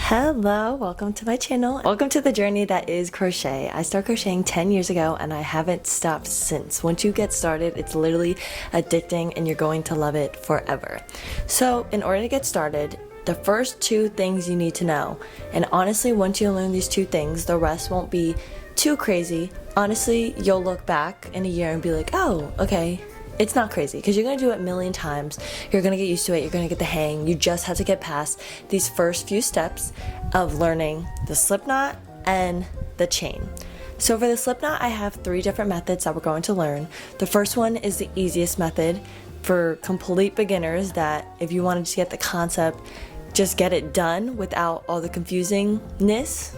Hello, welcome to my channel. Welcome to the journey that is crochet. I started crocheting 10 years ago and I haven't stopped since. Once you get started, it's literally addicting and you're going to love it forever. So in order to get started, the first two things you need to know, and honestly, once you learn these two things, the rest won't be too crazy. Honestly, you'll look back in a year and be like, oh, okay. It's not crazy because you're going to do it a million times. You're going to get used to it. You're going to get the hang. You just have to get past these first few steps of learning the slip knot and the chain. So for the slip knot, I have 3 different methods that we're going to learn. The first one is the easiest method for complete beginners that if you wanted to get the concept, just get it done without all the confusingness.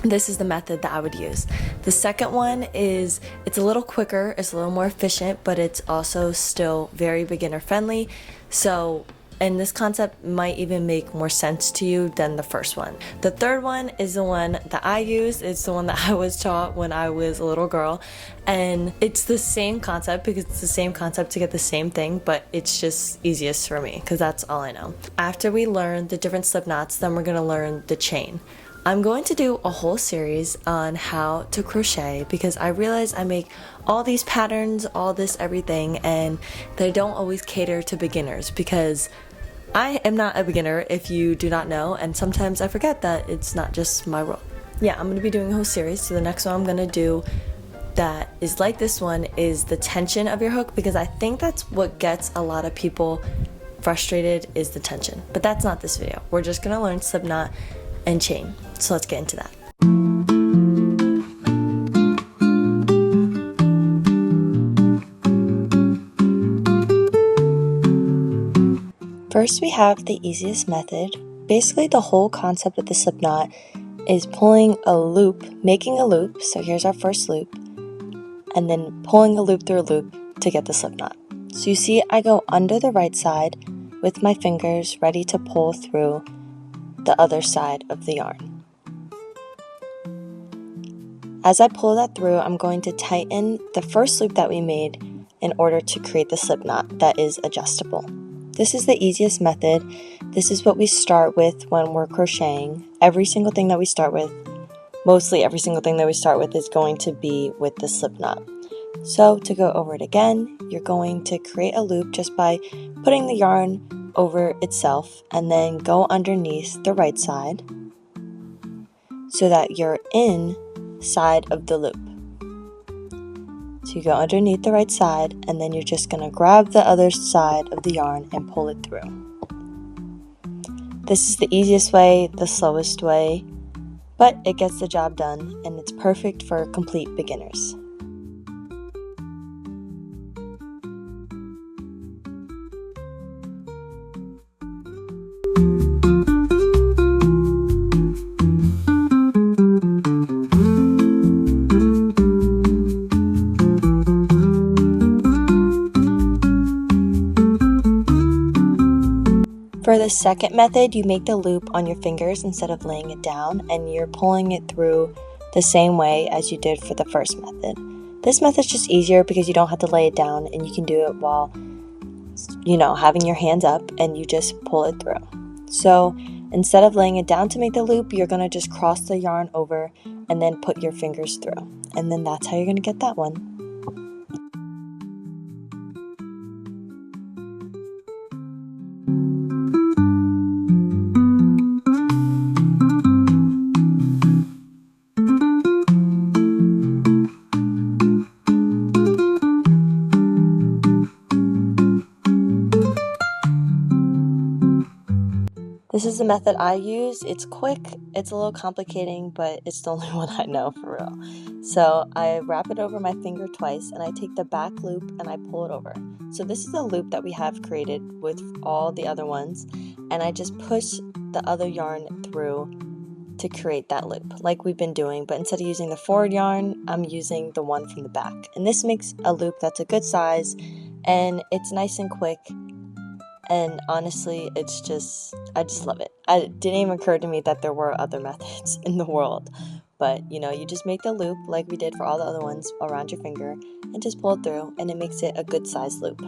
This is the method that I would use. The second one is, it's a little quicker, it's a little more efficient, but it's also still very beginner friendly. And this concept might even make more sense to you than the first one. The third one is the one that I use. It's the one that I was taught when I was a little girl. And it's the same concept because it's the same concept to get the same thing, but it's just easiest for me because that's all I know. After we learn the different slip knots, then we're gonna learn the chain. I'm going to do a whole series on how to crochet because I realize I make all these patterns, all this everything, and they don't always cater to beginners because I am not a beginner if you do not know, and sometimes I forget that it's not just my role. Yeah, I'm going to be doing a whole series, so the next one I'm going to do that is like this one is the tension of your hook because I think that's what gets a lot of people frustrated is the tension, but that's not this video. We're just going to learn slip knot and chain. So let's get into that. First we have the easiest method. Basically the whole concept of the slip knot is pulling a loop, making a loop, so here's our first loop, and then pulling a loop through a loop to get the slip knot. So you see I go under the right side with my fingers ready to pull through the other side of the yarn. As I pull that through, I'm going to tighten the first loop that we made in order to create the slip knot that is adjustable. This is the easiest method. This is what we start with when we're crocheting. Every single thing that we start with, mostly every single thing that we start with is going to be with the slip knot. So to go over it again, you're going to create a loop just by putting the yarn over itself and then go underneath the right side so that you're inside of the loop. So you go underneath the right side and then you're just going to grab the other side of the yarn and pull it through. This is the easiest way, the slowest way, but it gets the job done and it's perfect for complete beginners. For the second method, you make the loop on your fingers instead of laying it down, and you're pulling it through the same way as you did for the first method. This method's just easier because you don't have to lay it down and you can do it while, having your hands up and you just pull it through. So instead of laying it down to make the loop, you're going to just cross the yarn over and then put your fingers through. And then that's how you're going to get that one. This is the method I use. It's quick, it's a little complicating, but it's the only one I know for real. So I wrap it over my finger twice and I take the back loop and I pull it over. So this is a loop that we have created with all the other ones, and I just push the other yarn through to create that loop like we've been doing, but instead of using the forward yarn, I'm using the one from the back. And this makes a loop that's a good size and it's nice and quick. And honestly, I just love it. It didn't even occur to me that there were other methods in the world. But, you just make the loop like we did for all the other ones around your finger and just pull it through, and it makes it a good size loop.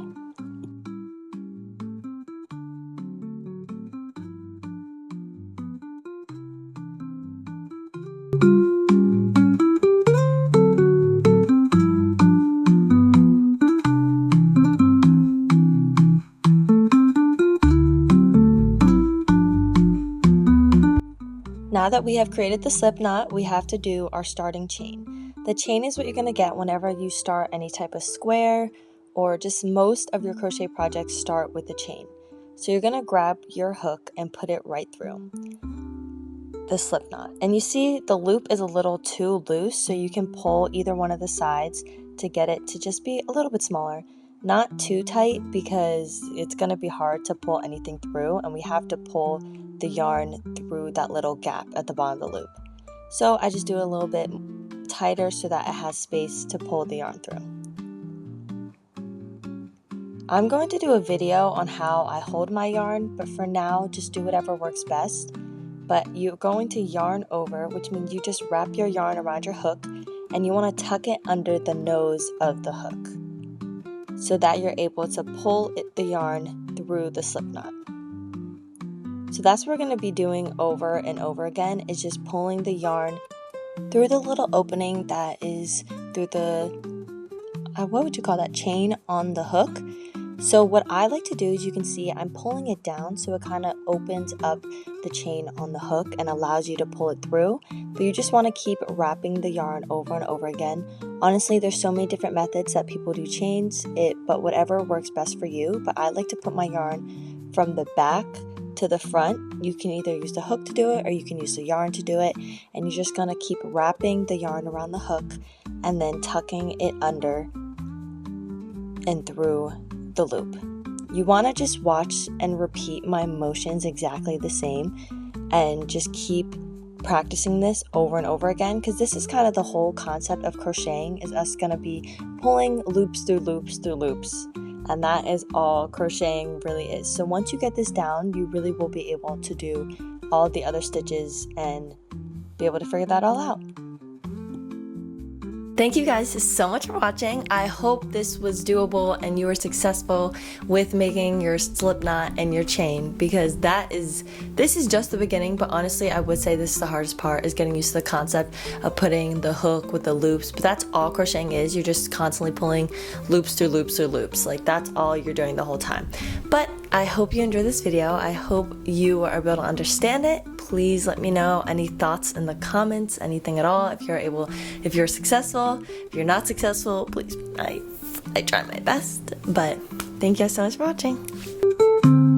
Now that we have created the slip knot, we have to do our starting chain. The chain is what you're going to get whenever you start any type of square, or just most of your crochet projects start with the chain. So you're going to grab your hook and put it right through the slip knot. And you see the loop is a little too loose, so you can pull either one of the sides to get it to just be a little bit smaller. Not too tight, because it's going to be hard to pull anything through, and we have to pull the yarn through that little gap at the bottom of the loop. So I just do it a little bit tighter so that it has space to pull the yarn through. I'm going to do a video on how I hold my yarn, but for now, just do whatever works best. But you're going to yarn over, which means you just wrap your yarn around your hook, and you want to tuck it under the nose of the hook so that you're able to pull the yarn through the slip knot. So that's what we're going to be doing over and over again, is just pulling the yarn through the little opening that is through the, what would you call that, chain on the hook. So what I like to do is, you can see I'm pulling it down so it kind of opens up the chain on the hook and allows you to pull it through. But you just want to keep wrapping the yarn over and over again. Honestly, there's so many different methods that people do chains, but whatever works best for you. But I like to put my yarn from the back to the front. You can either use the hook to do it, or you can use the yarn to do it. And you're just going to keep wrapping the yarn around the hook and then tucking it under and through the loop. You want to just watch and repeat my motions exactly the same, and just keep practicing this over and over again, because this is kind of the whole concept of crocheting, is us going to be pulling loops through loops through loops, and that is all crocheting really is. So once you get this down, you really will be able to do all the other stitches and be able to figure that all out. Thank you guys so much for watching. I hope this was doable and you were successful with making your slip knot and your chain, because this is just the beginning. But honestly, I would say this is the hardest part, is getting used to the concept of putting the hook with the loops. But that's all crocheting is. You're just constantly pulling loops through loops through loops. Like, that's all you're doing the whole time. But I hope you enjoyed this video. I hope you are able to understand it. Please let me know any thoughts in the comments, anything at all. If you're successful, if you're not successful, please, I try my best. But thank you guys so much for watching.